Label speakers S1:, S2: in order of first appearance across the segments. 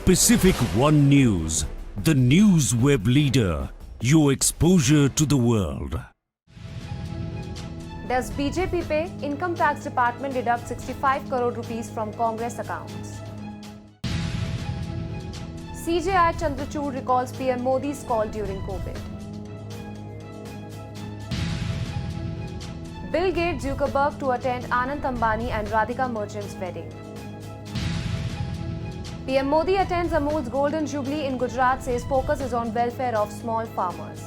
S1: Pacific One News, the news web leader, your exposure to the world.
S2: Does BJP pay? Income Tax Department deduct 65 crore rupees from Congress accounts. CJI Chandrachud recalls PM Modi's call during COVID. Bill Gates Zuckerberg to attend Anand Ambani and Radhika Merchant's wedding. PM Modi attends Amul's Golden Jubilee in Gujarat, says focus is on welfare of small farmers.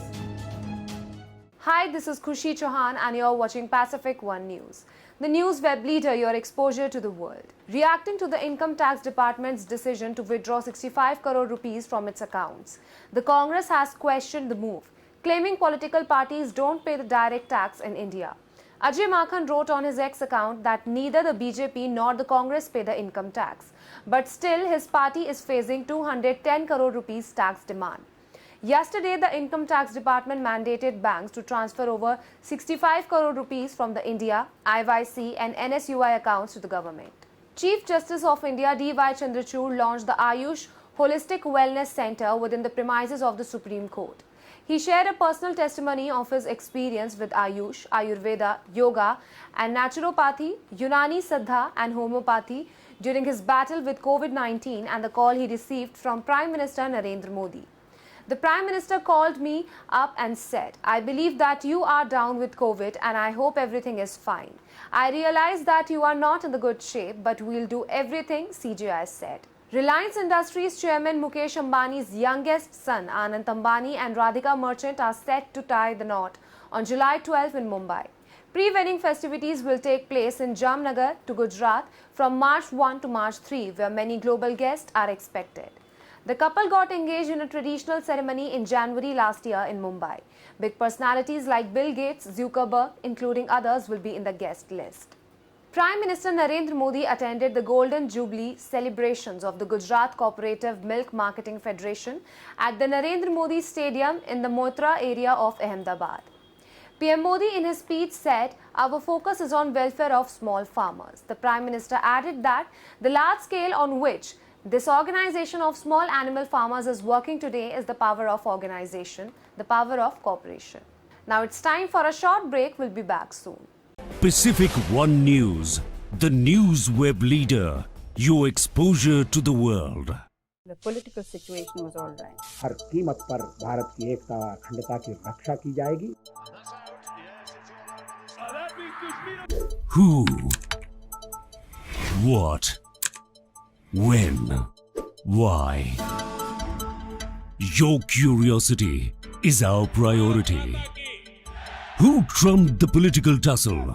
S2: Hi, this is Khushi Chauhan and you're watching Pacific One News, the news web leader, your exposure to the world. Reacting to the Income Tax Department's decision to withdraw 65 crore rupees from its accounts, the Congress has questioned the move, claiming political parties don't pay the direct tax in India. Ajay Makhan wrote on his X account that neither the BJP nor the Congress pay the income tax, but still his party is facing 210 crore rupees tax demand. Yesterday, the Income Tax Department mandated banks to transfer over 65 crore rupees from the India, IYC and NSUI accounts to the government. Chief Justice of India D.Y. Chandrachud launched the Ayush Holistic Wellness Center within the premises of the Supreme Court. He shared a personal testimony of his experience with Ayush, Ayurveda, Yoga and Naturopathy, Unani Siddha and Homeopathy during his battle with COVID-19 and the call he received from Prime Minister Narendra Modi. The Prime Minister called me up and said, "I believe that you are down with COVID and I hope everything is fine. I realize that you are not in the good shape, but we'll do everything," CJI said. Reliance Industries chairman Mukesh Ambani's youngest son Anand Ambani and Radhika Merchant are set to tie the knot on July 12 in Mumbai. Pre-wedding festivities will take place in Jamnagar to Gujarat from March 1 to March 3, where many global guests are expected. The couple got engaged in a traditional ceremony in January last year in Mumbai. Big personalities like Bill Gates, Zuckerberg, including others, will be in the guest list. Prime Minister Narendra Modi attended the Golden Jubilee celebrations of the Gujarat Cooperative Milk Marketing Federation at the Narendra Modi Stadium in the Motra area of Ahmedabad. PM Modi in his speech said, "Our focus is on welfare of small farmers." The Prime Minister added that the large scale on which this organization of small animal farmers is working today is the power of organization, the power of cooperation. Now it's time for a short break. We'll be back soon.
S1: Pacific One News, the news web leader, your exposure to the world.
S3: The political situation was all right.
S4: हर कीमत पर भारत की एकता अखंडता की रक्षा की जाएगी.
S1: Who? What? When? Why? Your curiosity is our priority. Who trumped the political tussle?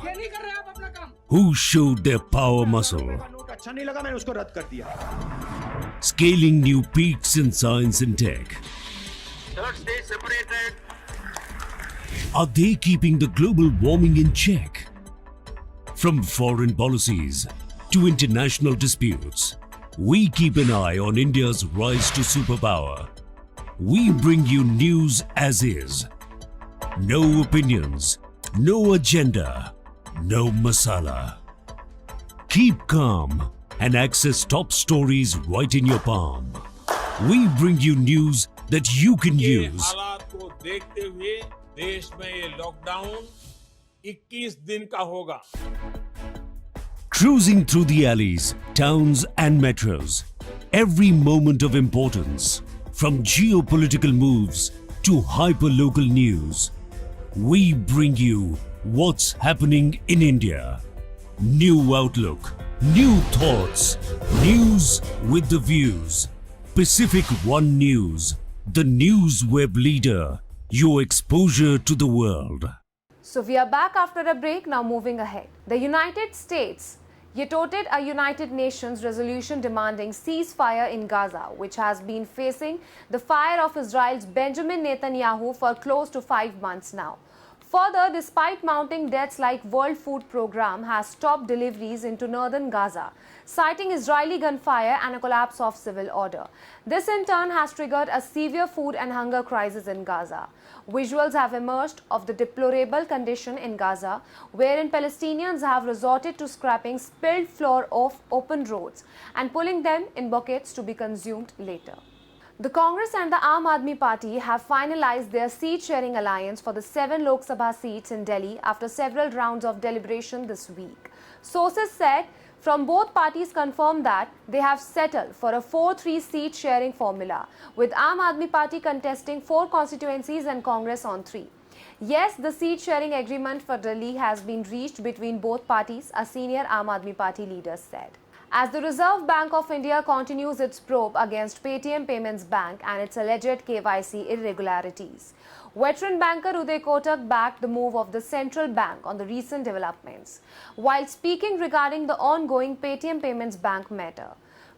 S1: Who showed their power muscle? Scaling new peaks in science and tech. Are they keeping the global warming in check? From foreign policies to international disputes, we keep an eye on India's rise to superpower. We bring you news as is. No opinions, no agenda, no masala. Keep calm and access top stories right in your palm. We bring you news that you can use.
S5: हालात को देखते हुए देश में ये lockdown 21 दिन का होगा.
S1: Cruising through the alleys, towns and metros. Every moment of importance, from geopolitical moves to hyper-local news. We bring you what's happening in India. New outlook, new thoughts, news with the views. Pacific One News, the news web leader, your exposure to the world.
S2: So we are back after a break, now moving ahead. The United States vetoed a United Nations resolution demanding ceasefire in Gaza, which has been facing the fire of Israel's Benjamin Netanyahu for close to 5 months now. Further, despite mounting deaths like World Food Programme has stopped deliveries into northern Gaza, citing Israeli gunfire and a collapse of civil order. This in turn has triggered a severe food and hunger crisis in Gaza. Visuals have emerged of the deplorable condition in Gaza, wherein Palestinians have resorted to scrapping spilled flour off open roads and pulling them in buckets to be consumed later. The Congress and the Aam Aadmi Party have finalized their seat-sharing alliance for the 7 Lok Sabha seats in Delhi after several rounds of deliberation this week. Sources said from both parties confirmed that they have settled for a 4-3 seat-sharing formula, with Aam Aadmi Party contesting 4 constituencies and Congress on 3. Yes, the seat-sharing agreement for Delhi has been reached between both parties, a senior Aam Aadmi Party leader said. As the Reserve Bank of India continues its probe against Paytm Payments Bank and its alleged KYC irregularities, veteran banker Uday Kotak backed the move of the central bank on the recent developments. While speaking regarding the ongoing Paytm Payments Bank matter,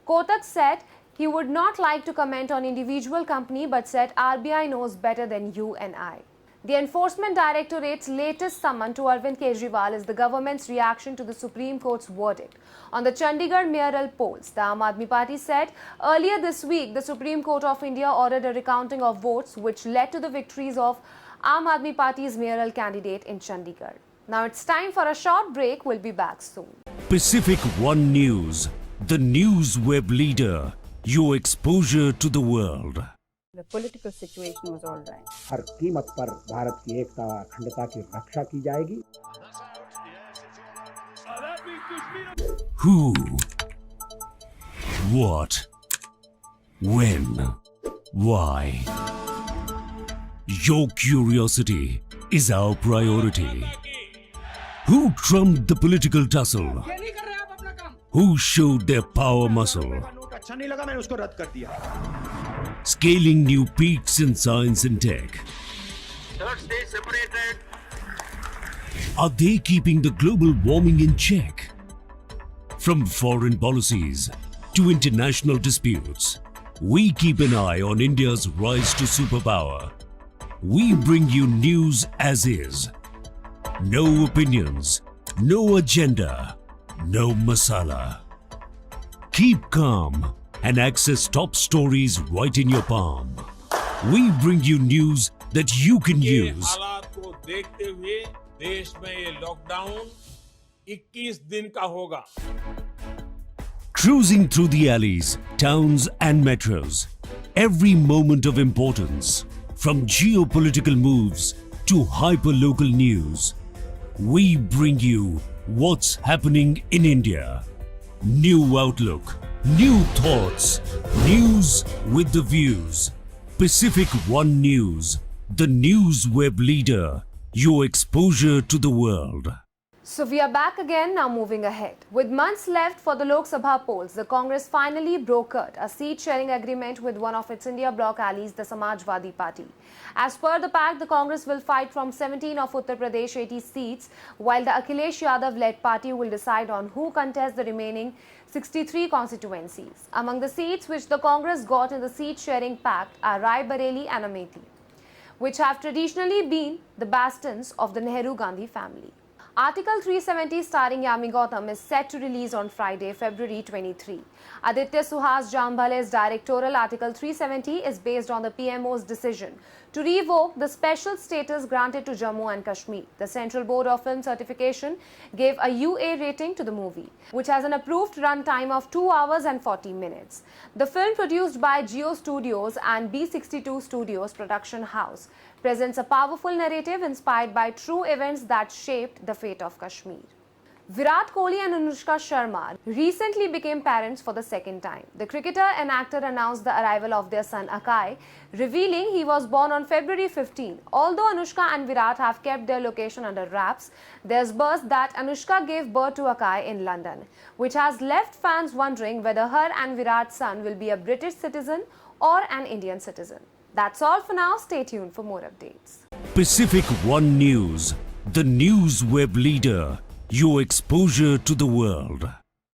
S2: Kotak said he would not like to comment on individual company but said RBI knows better than you and I. The Enforcement Directorate's latest summon to Arvind Kejriwal is the government's reaction to the Supreme Court's verdict on the Chandigarh mayoral polls. The Aam Aadmi Party said earlier this week the Supreme Court of India ordered a recounting of votes which led to the victories of Aam Aadmi Party's mayoral candidate in Chandigarh. Now it's time for a short break. We'll be back soon.
S1: Pacific One News, the news web leader, your exposure to the world.
S3: The political situation was all right.
S4: हर कीमत पर भारत की एकता अखंडता की रक्षा की जाएगी।
S1: Who? What? When? Why? Your curiosity is our priority. Who trumped the political tussle? Who showed their power muscle?
S6: अच्छा नहीं लगा, मैंने उसको रद्द कर दिया।
S1: Scaling new peaks in science and tech.
S6: Third stage separated.
S1: Are they keeping the global warming in check? From foreign policies to international disputes, we keep an eye on India's rise to superpower. We bring you news as is. No opinions, no agenda, no masala. Keep calm and access top stories right in your palm. We bring you news that you can
S5: ये
S1: use.
S5: हालात को देखते हुए देश में ये lockdown 21 दिन का होगा।
S1: Cruising through the alleys, towns and metros. Every moment of importance, from geopolitical moves to hyper-local news. We bring you what's happening in India. New outlook, new thoughts, news with the views. Pacific One News, the news web leader, your exposure to the world.
S2: So we are back again, now moving ahead. With months left for the Lok Sabha polls, the Congress finally brokered a seat-sharing agreement with one of its India bloc allies, the Samajwadi Party. As per the pact, the Congress will fight from 17 of Uttar Pradesh 80 seats, while the Akhilesh Yadav-led party will decide on who contests the remaining 63 constituencies. Among the seats which the Congress got in the seat-sharing pact are Rai Bareli and Amethi, which have traditionally been the bastions of the Nehru-Gandhi family. Article 370 starring Yami Gautam is set to release on Friday, February 23. Aditya Suhas Jambhale's directorial Article 370 is based on the PMO's decision to revoke the special status granted to Jammu and Kashmir. The Central Board of Film Certification gave a UA rating to the movie, which has an approved run time of 2 hours and 40 minutes. The film, produced by Geo Studios and B62 Studios production house, presents a powerful narrative inspired by true events that shaped the fate of Kashmir. Virat Kohli and Anushka Sharma recently became parents for the second time. The cricketer and actor announced the arrival of their son Akai, revealing he was born on February 15. Although Anushka and Virat have kept their location under wraps, there's buzz that Anushka gave birth to Akai in London, which has left fans wondering whether her and Virat's son will be a British citizen or an Indian citizen. That's all for now. Stay tuned for more updates.
S1: Pacific One News, the news web leader, your exposure to the world.